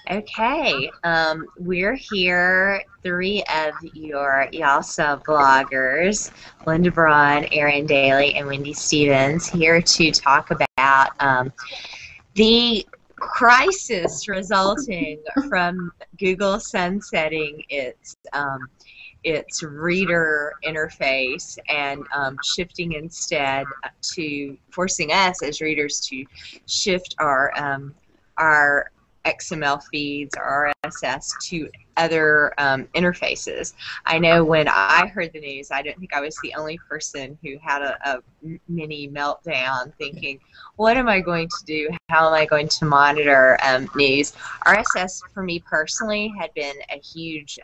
Okay, we're here, three of your YALSA bloggers, Linda Braun, Erin Daly, and Wendy Stephens, here to talk about the crisis resulting from Google sunsetting its reader interface and shifting instead to forcing us as readers to shift our XML feeds, RSS, to other interfaces. I know when I heard the news, I didn't think I was the only person who had a mini meltdown thinking, what am I going to do? How am I going to monitor news? RSS, for me personally, had been a huge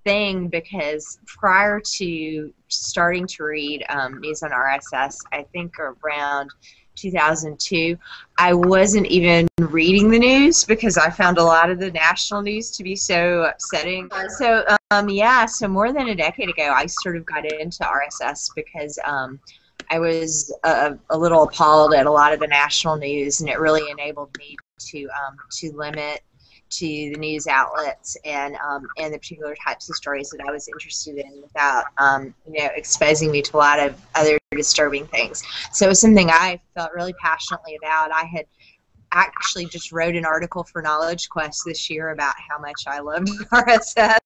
thing because prior to starting to read news on RSS, I think around 2002, I wasn't even reading the news because I found a lot of the national news to be so upsetting. So yeah, so more than a decade ago, I sort of got into RSS because I was a little appalled at a lot of the national news, and it really enabled me to limit to the news outlets and the particular types of stories that I was interested in without exposing me to a lot of other disturbing things. So it was something I felt really passionately about. I had actually just wrote an article for Knowledge Quest this year about how much I loved RSS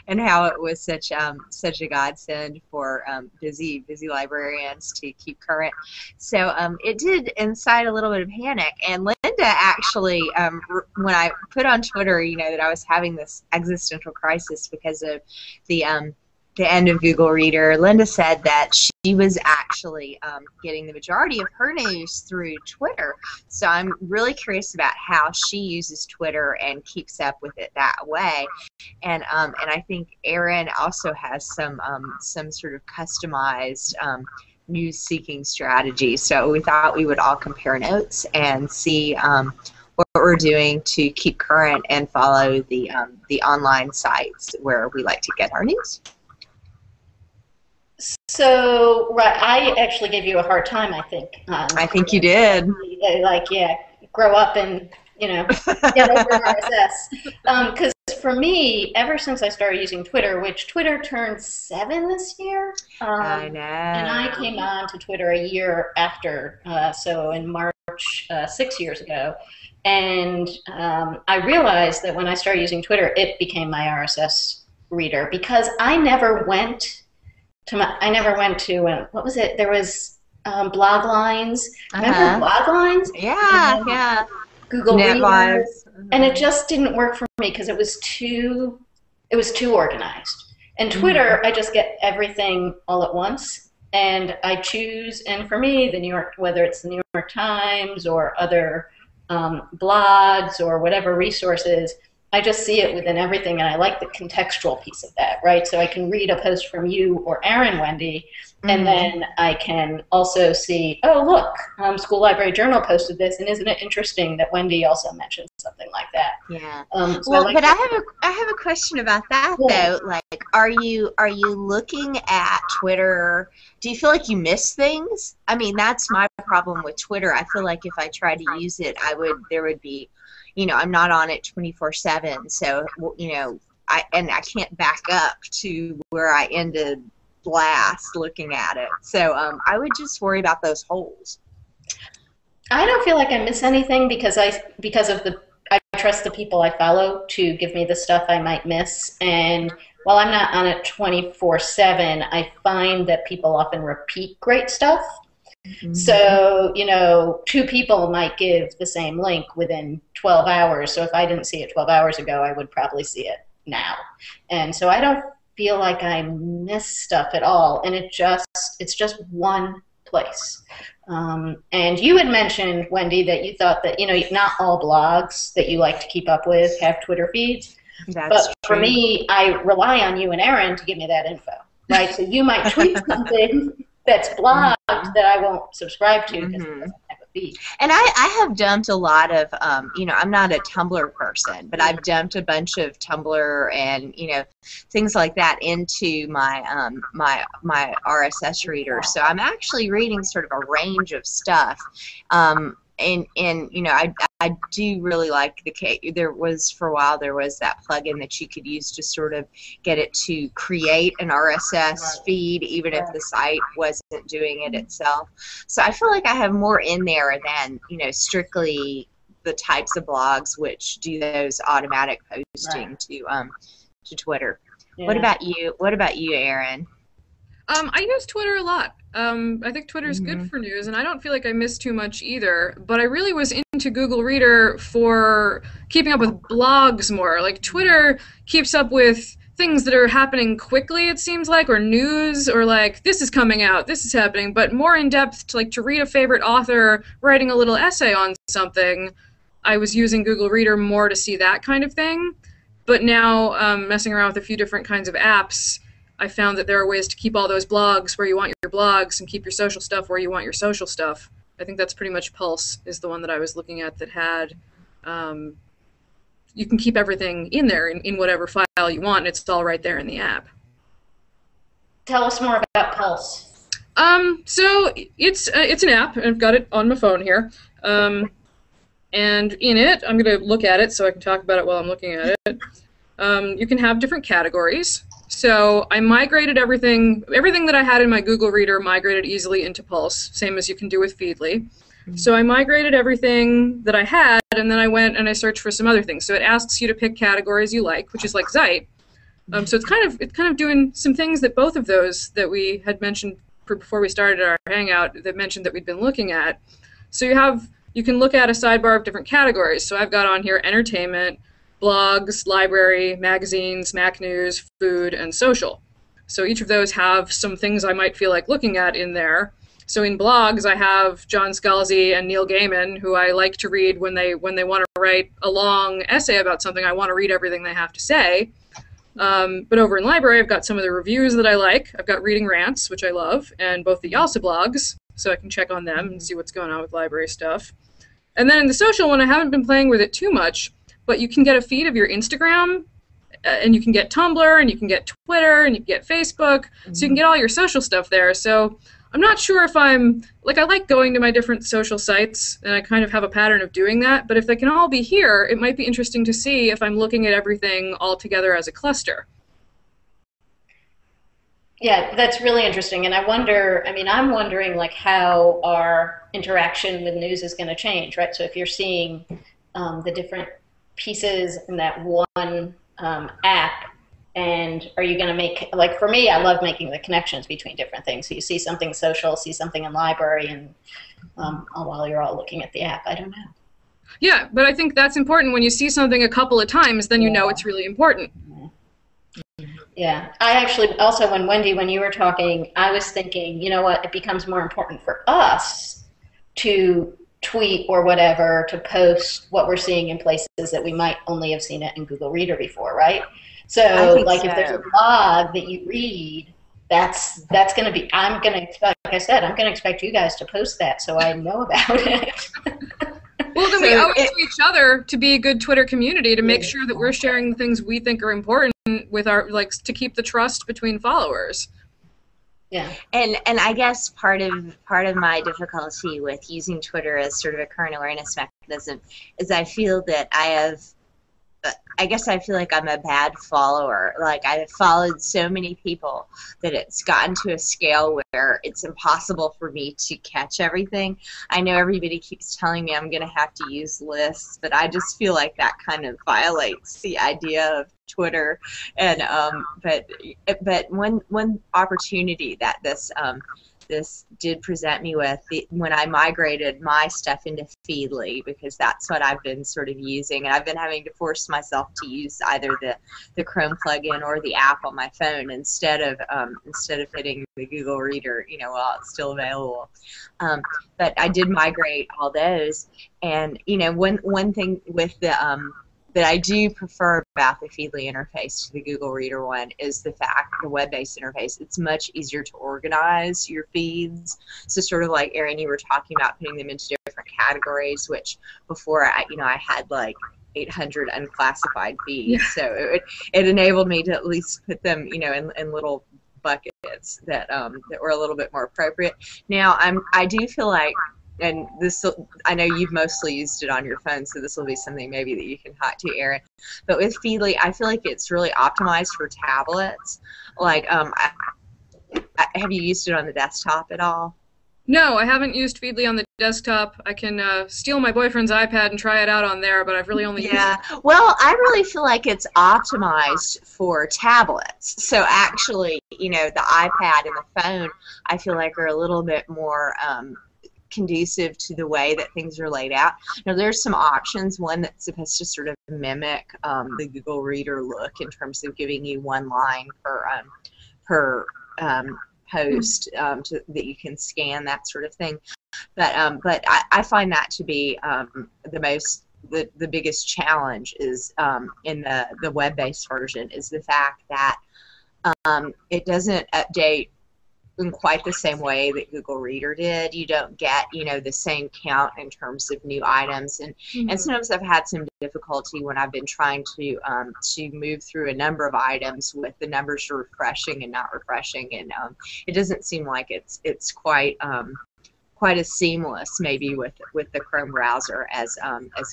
and how it was such a godsend for busy librarians to keep current. So it did incite a little bit of panic. And Linda actually, when I put on Twitter, that I was having this existential crisis because of the end of Google Reader, Linda said that she was actually getting the majority of her news through Twitter. So I'm really curious about how she uses Twitter and keeps up with it that way. And I think Erin also has some sort of customized news-seeking strategy. So we thought we would all compare notes and see what we're doing to keep current and follow the online sites where we like to get our news. So, right, I actually gave you a hard time, I think. I think you did. Like, yeah, grow up and, get over RSS. Because for me, ever since I started using Twitter, which Twitter turned 7 this year. I know. And I came on to Twitter a year after, so in March, 6 years ago. And I realized that when I started using Twitter, it became my RSS reader because I never went to what was it? There was blog lines. Remember blog lines? Yeah, yeah. Google Reader, and it just didn't work for me because it was too organized. And Twitter, I just get everything all at once, and I choose. And for me, whether it's the New York Times or other blogs or whatever resources, I just see it within everything, and I like the contextual piece of that, right? So I can read a post from you or Erin, Wendy, and then I can also see, oh, look, School Library Journal posted this, and isn't it interesting that Wendy also mentioned something like that? Yeah. Well, but I have a question about that, though. Like, are you looking at Twitter? Do you feel like you miss things? I mean, that's my problem with Twitter. I feel like if I tried to use it, there would be, I'm not on it 24/7, so I can't back up to where I ended last looking at it. So I would just worry about those holes. I don't feel like I miss anything because I trust the people I follow to give me the stuff I might miss. And while I'm not on it 24/7, I find that people often repeat great stuff. So, 2 people might give the same link within 12 hours. So if I didn't see it 12 hours ago, I would probably see it now. And so I don't feel like I miss stuff at all. And it's just one place. And you had mentioned, Wendy, that you thought that, not all blogs that you like to keep up with have Twitter feeds. That's but for me, I rely on you and Erin to give me that info, right? So you might tweet something that's blogged that I won't subscribe to because it doesn't have a feed. And I have dumped a lot of, I'm not a Tumblr person, but I've dumped a bunch of Tumblr and, things like that into my my RSS reader. So I'm actually reading sort of a range of stuff. and you know, I do really like there was for a while there was that plugin that you could use to sort of get it to create an RSS feed even if the site wasn't doing it itself. So I feel like I have more in there than, you know, strictly the types of blogs which do those automatic posting to Twitter. Yeah. What about you? What about you, Erin? I use Twitter a lot. I think Twitter is good for news, and I don't feel like I miss too much either. But I really was into Google Reader for keeping up with blogs more. Like, Twitter keeps up with things that are happening quickly, it seems like, or news, or like, this is coming out, this is happening, but more in depth, to read a favorite author writing a little essay on something. I was using Google Reader more to see that kind of thing. But now, messing around with a few different kinds of apps, I found that there are ways to keep all those blogs where you want your blogs and keep your social stuff where you want your social stuff. I think that's pretty much Pulse is the one that I was looking at that had, you can keep everything in there in whatever file you want, and it's all right there in the app. Tell us more about Pulse. So it's an app, and I've got it on my phone here. And in it, I'm going to look at it so I can talk about it while I'm looking at it. You can have different categories. So I migrated everything that I had in my Google Reader migrated easily into Pulse, same as you can do with Feedly. So I migrated everything that I had, and then I went and I searched for some other things. So it asks you to pick categories you like, which is like Zeit. So it's kind of doing some things that both of those that we had mentioned before we started our Hangout that mentioned that we'd been looking at. So you can look at a sidebar of different categories. So I've got on here entertainment, blogs, library, magazines, Mac news, food, and social. So each of those have some things I might feel like looking at in there. So in blogs, I have John Scalzi and Neil Gaiman, who I like to read when they want to write a long essay about something. I want to read everything they have to say. But over in library, I've got some of the reviews that I like. I've got Reading Rants, which I love, and both the YALSA blogs, so I can check on them and see what's going on with library stuff. And then in the social one, I haven't been playing with it too much, but you can get a feed of your Instagram, and you can get Tumblr, and you can get Twitter, and you can get Facebook, so you can get all your social stuff there. So I'm not sure if I like going to my different social sites, and I kind of have a pattern of doing that, but if they can all be here, it might be interesting to see if I'm looking at everything all together as a cluster. Yeah, that's really interesting, and I'm wondering like how our interaction with news is going to change, right? So if you're seeing the different pieces in that one app, and are you going to make, like for me, I love making the connections between different things. So you see something social, see something in library, and while you're all looking at the app, I don't know. Yeah, but I think that's important. When you see something a couple of times, then you know it's really important. Yeah, I actually also, when you were talking, I was thinking, you know what, it becomes more important for us to tweet or whatever, to post what we're seeing in places that we might only have seen it in Google Reader before, right? So, like, if there's a blog that you read, that's going to be, I'm going to expect, like I said, I'm going to expect you guys to post that so I know about it. Well, then we owe it to each other to be a good Twitter community, to make sure that we're sharing the things we think are important with our, to keep the trust between followers. Yeah. And I guess part of my difficulty with using Twitter as sort of a current awareness mechanism is I feel that I guess I feel like I'm a bad follower. Like, I've followed so many people that it's gotten to a scale where it's impossible for me to catch everything. I know everybody keeps telling me I'm going to have to use lists, but I just feel like that kind of violates the idea of Twitter. And but one opportunity that this did present me with, when I migrated my stuff into Feedly, because that's what I've been sort of using, and I've been having to force myself to use either the Chrome plugin or the app on my phone instead of hitting the Google Reader, while it's still available. But I did migrate all those, and one thing with the that I do prefer about the Feedly interface to the Google Reader one is the web-based interface. It's much easier to organize your feeds. So sort of like, Erin, you were talking about putting them into different categories, which before I had like 800 unclassified feeds. Yeah. So it enabled me to at least put them, in little buckets that were a little bit more appropriate. Now I do feel like and this, I know you've mostly used it on your phone, so this will be something maybe that you can talk to, Erin. But with Feedly, I feel like it's really optimized for tablets. Like, have you used it on the desktop at all? No, I haven't used Feedly on the desktop. I can steal my boyfriend's iPad and try it out on there, but I've really only used it. Well, I really feel like it's optimized for tablets. So actually, you know, the iPad and the phone, I feel like are a little bit more conducive to the way that things are laid out. Now, there's some options. One that's supposed to sort of mimic the Google Reader look in terms of giving you one line per post that you can scan, that sort of thing. But I find that to be the biggest challenge is in the web-based version is the fact that it doesn't update in quite the same way that Google Reader did. You don't get, you know, the same count in terms of new items, and sometimes I've had some difficulty when I've been trying to move through a number of items with the numbers refreshing and not refreshing, and it doesn't seem like it's quite as seamless maybe with the Chrome browser as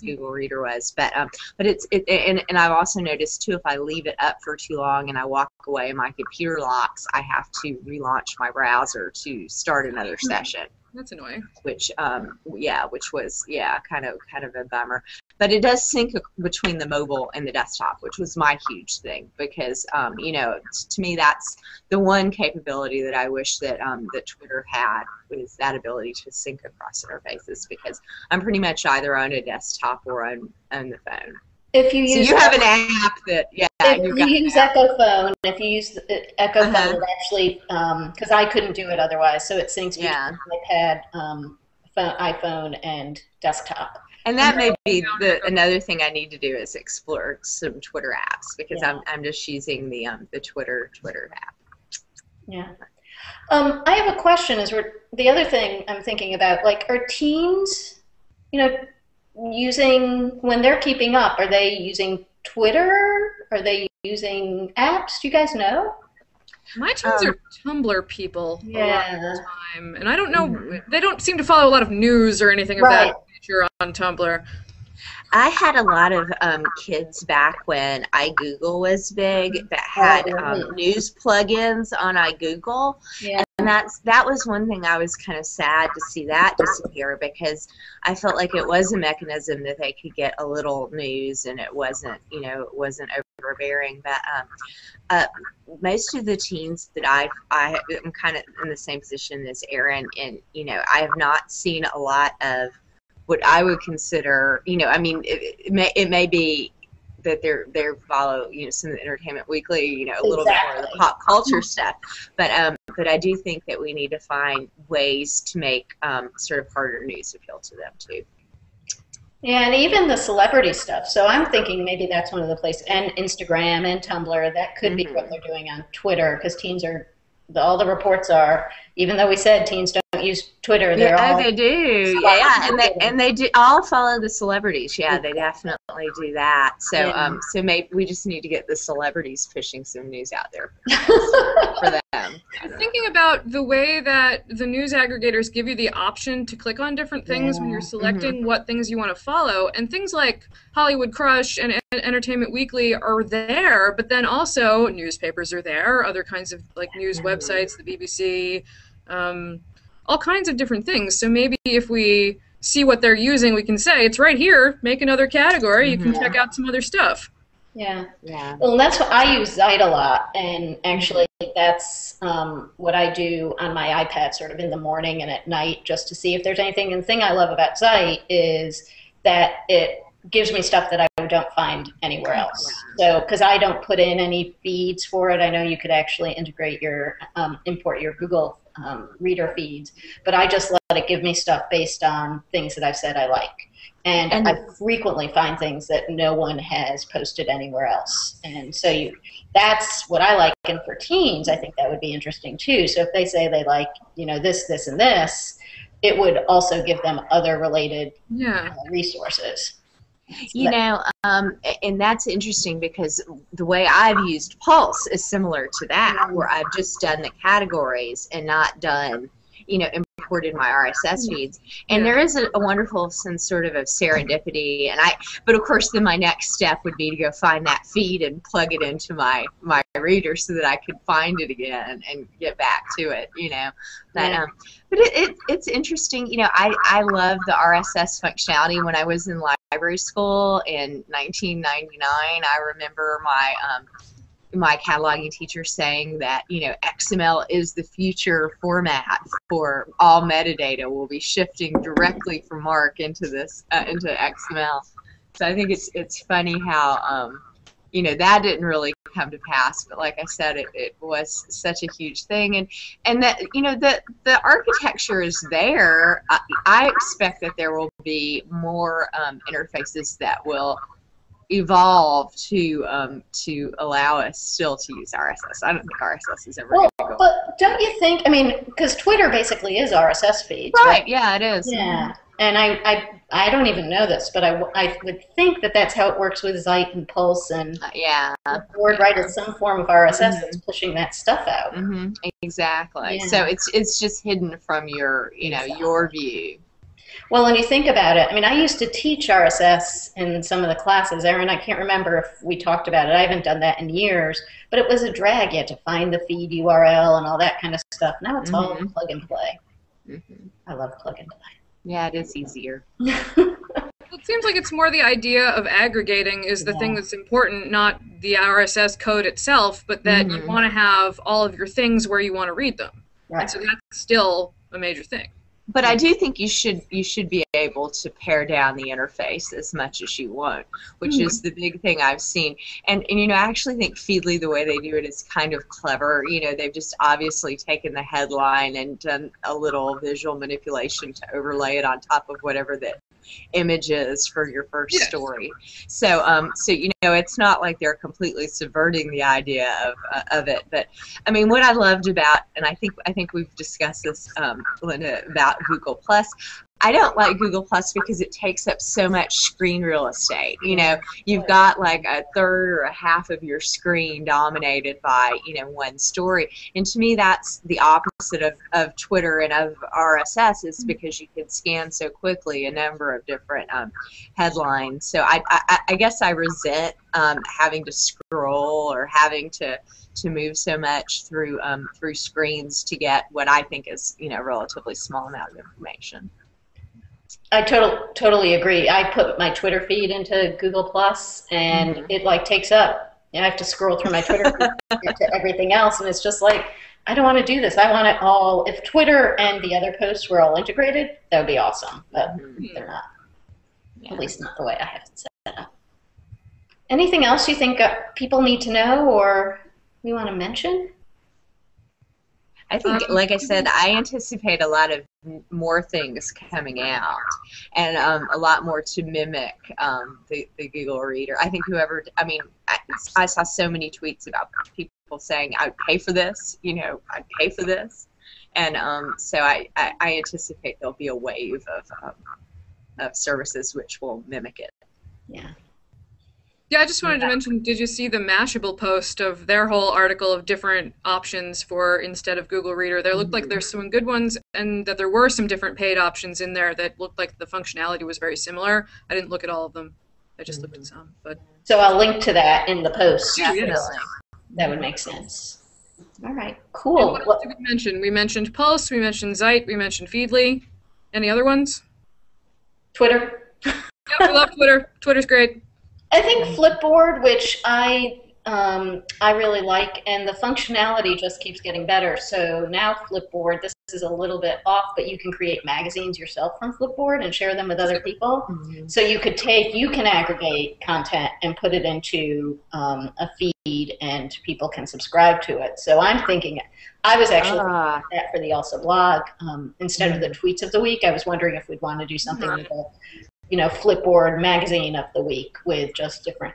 Google Reader was, but and I've also noticed too, if I leave it up for too long and I walk away and my computer locks, I have to relaunch my browser to start another session. That's annoying. Which was kind of a bummer. But it does sync between the mobile and the desktop, which was my huge thing, because you know, to me that's the one capability that I wish that that Twitter had, was that ability to sync across interfaces, because I'm pretty much either on a desktop or on the phone. If you use, so you have an app that, if you use Echo Phone, if you use the Echo Phone, it actually, because I couldn't do it otherwise, so it syncs between iPad, iPhone, and desktop. And that may be another thing I need to do, is explore some Twitter apps, because I'm just using the Twitter app. Yeah. I have a question. The other thing I'm thinking about, like, are teens, you know, using, when they're keeping up, are they using Twitter? Are they using apps? Do you guys know? My teens are Tumblr people a lot of the time, and I don't know, they don't seem to follow a lot of news or anything of that nature on Tumblr. I had a lot of kids back when iGoogle was big that had news plugins on iGoogle, and that was one thing I was kind of sad to see that disappear, because I felt like it was a mechanism that they could get a little news, and it wasn't, you know, it wasn't overbearing. But most of the teens that I'm kind of in the same position as Erin, and you know, I have not seen a lot of what I would consider, you know, I mean, it may be that they follow, you know, some of the Entertainment Weekly, you know, a little bit more of the pop culture stuff, but I do think that we need to find ways to make sort of harder news appeal to them too. Yeah, and even the celebrity stuff. So I'm thinking maybe that's one of the places, and Instagram and Tumblr, that could be what they're doing on Twitter, because teens are, all the reports are, even though we said teens don't use Twitter, they're all... they do, and they do all follow the celebrities. Yeah, they definitely do that. So so maybe we just need to get the celebrities pushing some news out there for them. I'm thinking about the way that the news aggregators give you the option to click on different things when you're selecting what things you want to follow, and things like Hollywood Crush and Entertainment Weekly are there, but then also newspapers are there, other kinds of like news websites, the BBC, all kinds of different things. So maybe if we see what they're using, we can say, it's right here, make another category, you can check out some other stuff. Yeah. Well, that's what I use Zeit a lot, and actually that's what I do on my iPad sort of in the morning and at night, just to see if there's anything. And the thing I love about Zeit is that it gives me stuff that I don't find anywhere else. So, because I don't put in any feeds for it, I know you could actually integrate your, import your Google Reader feeds, but I just let it give me stuff based on things that I've said I like. And I frequently find things that no one has posted anywhere else. And so that's what I like. And for teens, I think that would be interesting too. So if they say they like, you know, this, this, and this, it would also give them other related resources. You know, and that's interesting, because the way I've used Pulse is similar to that, where I've just done the categories and not done, imported my RSS feeds. And there is a wonderful sense sort of serendipity. But of course, then my next step would be to go find that feed and plug it into my reader so that I could find it again and get back to it, But it's interesting. I love the RSS functionality. When I was in library school in 1999, I remember my cataloging teacher saying that XML is the future format for all metadata. We'll be shifting directly from MARC into XML. So I think it's funny how that didn't really come to pass, but like I said, it was such a huge thing, and that the architecture is there. I expect that there will be more interfaces that will evolve to allow us still to use RSS. I don't think RSS is ever going to go. But don't you think? I mean, because Twitter basically is RSS feeds, right? Yeah, it is. Yeah, and I don't even know this, but I would think that that's how it works with Zeit and Pulse and Board, right? It's some form of RSS that's pushing that stuff out. Exactly. Yeah. So it's just hidden from your your view. Well, when you think about it, I mean, I used to teach RSS in some of the classes. Erin, I can't remember if we talked about it. I haven't done that in years. But it was a drag. You had to find the feed URL and all that kind of stuff. Now it's all plug and play. I love plug and play. Yeah, it is easier. It seems like it's more the idea of aggregating is the thing that's important, not the RSS code itself, but that you want to have all of your things where you want to read them. Right. And so that's still a major thing. But I do think you should be able to pare down the interface as much as you want, which is the big thing I've seen. And I actually think Feedly, the way they do it, is kind of clever. They've just obviously taken the headline and done a little visual manipulation to overlay it on top of whatever the image is for your first story. So it's not like they're completely subverting the idea of it. But I mean, what I loved about, and I think we've discussed this, Linda, about Google Plus. I don't like Google Plus because it takes up so much screen real estate. You've got like a third or a half of your screen dominated by, one story. And to me, that's the opposite of Twitter and of RSS, is because you can scan so quickly a number of different headlines. So I guess I resent having to scroll or having to move so much through screens to get what I think is, a relatively small amount of information. I totally agree. I put my Twitter feed into Google Plus, and it takes up. I have to scroll through my Twitter feed to get to everything else, and it's just like, I don't want to do this. I want it all. If Twitter and the other posts were all integrated, that would be awesome. But they're not. Yeah. At least not the way I have it set up. Anything else you think people need to know or we want to mention? I think, like I said, I anticipate a lot of more things coming out, and a lot more to mimic the Google Reader. I think I saw so many tweets about people saying, "I'd pay for this," "I'd pay for this," and so I anticipate there'll be a wave of services which will mimic it. Yeah. Yeah, I just wanted to mention, did you see the Mashable post of their whole article of different options for instead of Google Reader? There looked like there's some good ones, and that there were some different paid options in there that looked like the functionality was very similar. I didn't look at all of them. I just looked at some. But so I'll link to that in the post. Definitely. That would make sense. All right, cool. And what else did we mention? We mentioned Pulse, we mentioned Zeit, we mentioned Feedly. Any other ones? Twitter. Yep, we love Twitter. Twitter's great. I think Flipboard, which I really like, and the functionality just keeps getting better. So now Flipboard, this is a little bit off, but you can create magazines yourself from Flipboard and share them with other people. So you can aggregate content and put it into a feed, and people can subscribe to it. So I'm thinking, I was actually thinking about that for the YALSA blog. Instead of the tweets of the week, I was wondering if we'd want to do something with a Flipboard magazine of the week with just different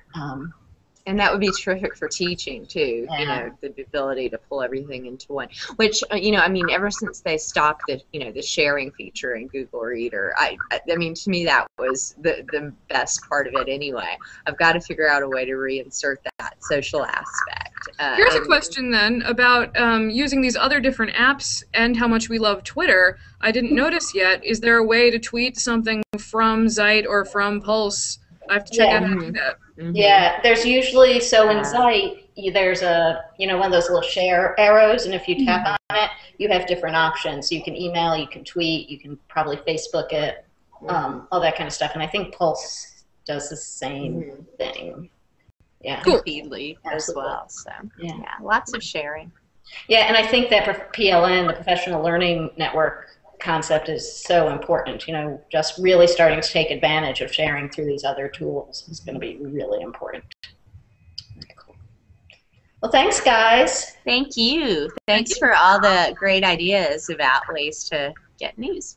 And that would be terrific for teaching too. Yeah. You know, the ability to pull everything into one. Which you know, I mean, ever since they stopped the the sharing feature in Google Reader, I mean, to me that was the best part of it anyway. I've got to figure out a way to reinsert that social aspect. Here's a question then about using these other different apps and how much we love Twitter. I didn't notice yet. Is there a way to tweet something from Zeit or from Pulse? I have to check out how to do that. Yeah, there's usually, so in Zeit, there's a, one of those little share arrows, and if you tap on it, you have different options. You can email, you can tweet, you can probably Facebook it, all that kind of stuff. And I think Pulse does the same thing. Yeah. Cool. Feedly as well. So yeah, lots of sharing. Yeah, and I think that PLN, the Professional Learning Network concept, is so important. Just really starting to take advantage of sharing through these other tools is going to be really important. Cool. Well, thanks, guys. Thank you. Thanks for all the great ideas about ways to get news.